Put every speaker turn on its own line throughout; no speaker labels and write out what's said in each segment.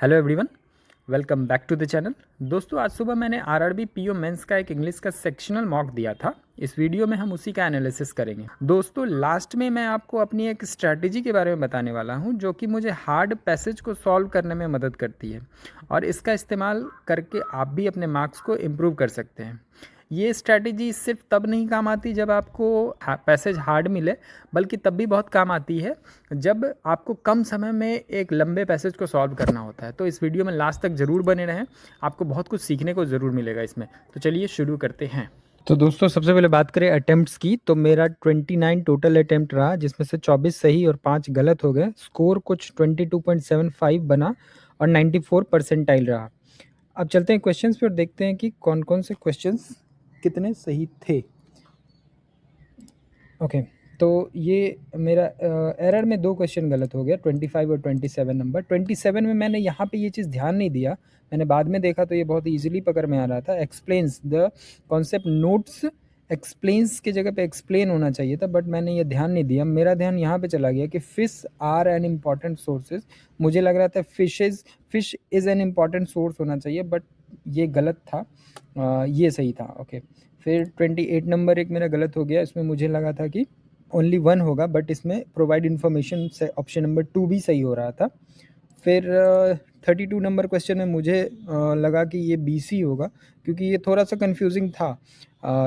Hello everyone, welcome back to the channel. दोस्तों, आज सुबह मैंने आरआरबी पीओ मेंस का एक इंग्लिश का सेक्शनल मॉक दिया था। इस वीडियो में हम उसी का एनालिसिस करेंगे। दोस्तों, लास्ट में मैं आपको अपनी एक स्ट्रैटेजी के बारे में बताने वाला हूं जो कि मुझे हार्ड पैसेज को सॉल्व करने में मदद करती है और इसका इस्तेमाल करके आप भी अपने मार्क्स को इम्प्रूव कर सकते हैं। ये स्ट्रैटेजी सिर्फ तब नहीं काम आती जब आपको पैसेज हार्ड मिले, बल्कि तब भी बहुत काम आती है जब आपको कम समय में एक लंबे पैसेज को सॉल्व करना होता है। तो इस वीडियो में लास्ट तक ज़रूर बने रहें, आपको बहुत कुछ सीखने को ज़रूर मिलेगा इसमें। तो चलिए शुरू करते हैं। तो दोस्तों, सबसे पहले बात करें अटेम्प्ट्स की, तो मेरा 29 टोटल अटेम्प्ट रहा, जिसमें से 24 सही और 5 गलत हो गए। स्कोर कुछ 22.75 बना और 94 परसेंटाइल रहा। अब चलते हैं क्वेश्चंस पे और देखते हैं कि कौन कौन से क्वेश्चंस कितने सही थे। ओके, तो ये मेरा एरर में 2 क्वेश्चन गलत हो गया, 25 और 27 नंबर। 27 में मैंने यहाँ पे ये चीज़ ध्यान नहीं दिया, मैंने बाद में देखा तो ये बहुत ईजिली पकड़ में आ रहा था। Explains the concept notes, explains की जगह पे एक्सप्लेन होना चाहिए था, बट मैंने ये ध्यान नहीं दिया। मेरा ध्यान यहाँ पे चला गया कि fish are an important sources. मुझे लग रहा था fish is an important source होना चाहिए, बट ये गलत था। ये सही था। ओके, फिर 28 नंबर एक मेरा गलत हो गया। इसमें मुझे लगा था कि ओनली 1 होगा, बट इसमें प्रोवाइड इन्फॉर्मेशन से ऑप्शन नंबर 2 भी सही हो रहा था। फिर 32 नंबर क्वेश्चन में मुझे लगा कि ये BC होगा, क्योंकि ये थोड़ा सा कंफ्यूजिंग था,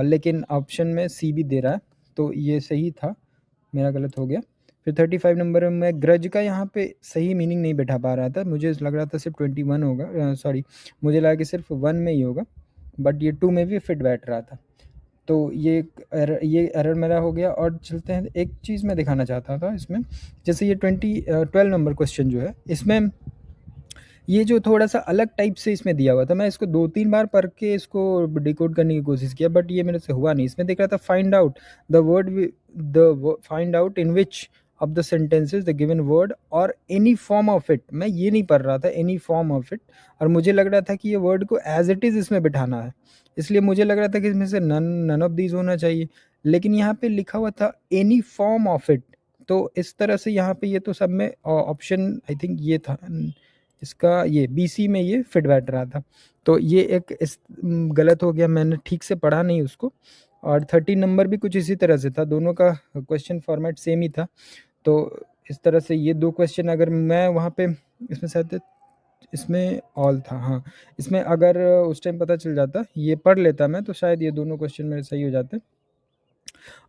लेकिन ऑप्शन में C भी दे रहा है, तो ये सही था, मेरा गलत हो गया। फिर 35 नंबर में मैं ग्रज का यहाँ पे सही मीनिंग नहीं बैठा पा रहा था, मुझे लग रहा था सिर्फ 21 होगा, सॉरी, मुझे लगा कि सिर्फ 1 में ही होगा, बट ये 2 में भी फिट बैठ रहा था। तो ये एरर मेरा हो गया। और चलते हैं, एक चीज़ मैं दिखाना चाहता था इसमें, जैसे ये 12 नंबर क्वेश्चन जो है, इसमें ये जो थोड़ा सा अलग टाइप से इसमें दिया हुआ था, मैं इसको 2-3 बार पढ़ के इसको डिकोड करने की कोशिश किया, बट ये मेरे से हुआ नहीं। इसमें देख रहा था find out find out in which of the sentences the given word और एनी फॉर्म ऑफ इट। मैं ये नहीं पढ़ रहा था एनी फॉर्म ऑफ इट, और मुझे लग रहा था कि ये वर्ड को एज इट इज़ इसमें बिठाना है, इसलिए मुझे लग रहा था कि इसमें से नन ऑफ दीज होना चाहिए, लेकिन यहाँ पे लिखा हुआ था एनी फॉर्म ऑफ इट। तो इस तरह से यहाँ पे ये तो सब में ऑप्शन आई थिंक ये था, इसका ये BC में ये फिट बैठ रहा था, तो ये एक गलत हो गया, मैंने ठीक से पढ़ा नहीं उसको। और 30 नंबर भी कुछ इसी तरह से था, दोनों का क्वेश्चन फॉर्मेट सेम ही था। तो इस तरह से ये 2 क्वेश्चन अगर मैं वहाँ पे, इसमें शायद इसमें ऑल था, हाँ, इसमें अगर उस टाइम पता चल जाता, ये पढ़ लेता मैं, तो शायद ये दोनों क्वेश्चन मेरे सही हो जाते।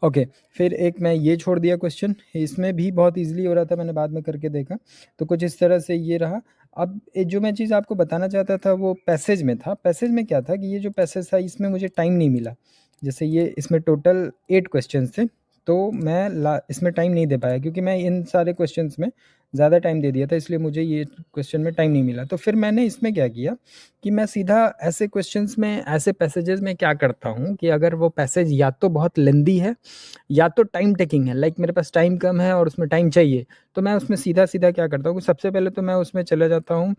ओके, फिर एक मैं ये छोड़ दिया क्वेश्चन, इसमें भी बहुत ईजिली हो रहा था, मैंने बाद में करके देखा, तो कुछ इस तरह से ये रहा। अब जो मैं चीज़ आपको बताना चाहता था वो पैसेज में था। पैसेज में क्या था कि ये जो पैसेज था इसमें मुझे टाइम नहीं मिला। जैसे ये इसमें टोटल 8 क्वेश्चंस थे, तो मैं इसमें टाइम नहीं दे पाया, क्योंकि मैं इन सारे क्वेश्चंस में ज़्यादा टाइम दे दिया था, इसलिए मुझे ये क्वेश्चन में टाइम नहीं मिला। तो फिर मैंने इसमें क्या किया कि मैं सीधा ऐसे क्वेश्चंस में, ऐसे पैसेजेस में क्या करता हूँ कि अगर वो पैसेज या तो बहुत लेंदी है या तो टाइम टेकिंग है, लाइक मेरे पास टाइम कम है और उसमें टाइम चाहिए, तो मैं उसमें सीधा क्या करता हूँ कि सबसे पहले तो मैं उसमें चला जाता हूँ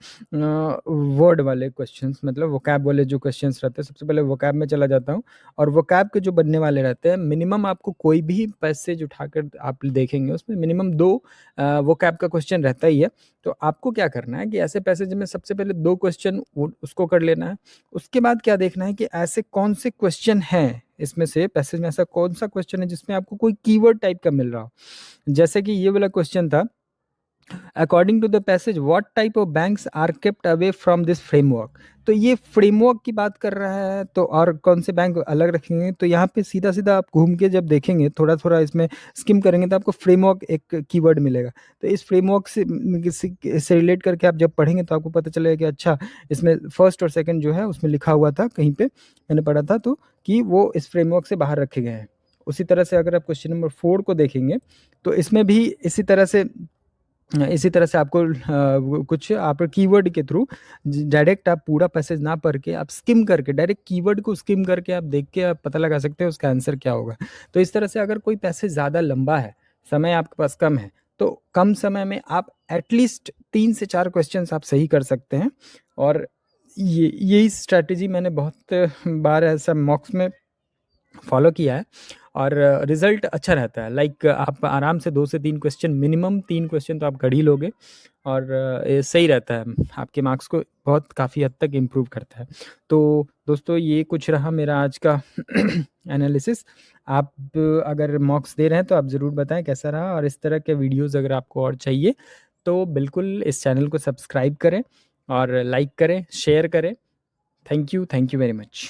वर्ड वाले क्वेश्चंस, मतलब वोकैब वाले जो क्वेश्चंस रहते हैं, सबसे पहले वोकैब में चला जाता हूँ। और वोकैब के जो बनने वाले रहते हैं, मिनिमम आपको कोई भी पैसेज उठाकर आप देखेंगे उसमें मिनिमम 2 वोकैब का क्वेश्चन रहता ही है। तो आपको क्या करना है कि ऐसे पैसेज में सबसे पहले 2 क्वेश्चन उसको कर लेना है। उसके बाद क्या देखना है कि ऐसे कौन से क्वेश्चन हैं, इसमें से पैसेज में ऐसा कौन सा क्वेश्चन है जिसमें आपको कोई कीवर्ड टाइप का मिल रहा हो। जैसे कि ये वाला क्वेश्चन था, according to the passage what type of banks are kept away from this framework. तो ये फ्रेमवर्क की बात कर रहा है, तो और कौन से बैंक अलग रखेंगे, तो यहाँ पे सीधा आप घूम के जब देखेंगे, थोड़ा इसमें स्किम करेंगे, तो आपको फ्रेमवर्क एक कीवर्ड मिलेगा। तो इस फ्रेमवर्क से रिलेट करके आप जब पढ़ेंगे तो आपको पता चलेगा कि अच्छा, इसमें फर्स्ट और सेकंड जो है उसमें लिखा हुआ था, कहीं पे मैंने पढ़ा था, तो कि वो इस फ्रेमवर्क से बाहर रखे गए हैं। उसी तरह से अगर आप क्वेश्चन नंबर 4 को देखेंगे, तो इसमें भी इसी तरह से आपको कुछ आप कीवर्ड के थ्रू डायरेक्ट आप पूरा पैसेज ना पढ़ के आप स्किम करके, डायरेक्ट कीवर्ड को स्किम करके आप देख के आप पता लगा सकते हैं उसका आंसर क्या होगा। तो इस तरह से अगर कोई पैसेज ज़्यादा लंबा है, समय आपके पास कम है, तो कम समय में आप एटलीस्ट 3 से 4 क्वेश्चंस आप सही कर सकते हैं। और यही स्ट्रैटेजी मैंने बहुत बार ऐसा मॉक्स में फॉलो किया है, और रिज़ल्ट अच्छा रहता है। लाइक आप आराम से 2 से 3 क्वेश्चन, मिनिमम 3 क्वेश्चन तो आप कर ही लोगे और ये सही रहता है, आपके मार्क्स को बहुत काफ़ी हद तक इम्प्रूव करता है। तो दोस्तों ये कुछ रहा मेरा आज का एनालिसिस। आप अगर मॉक्स दे रहे हैं तो आप ज़रूर बताएँ कैसा रहा, और इस तरह के वीडियोज़ अगर आपको और चाहिए तो बिल्कुल इस चैनल को सब्सक्राइब करें और लाइक करें, शेयर करें। Thank you very much.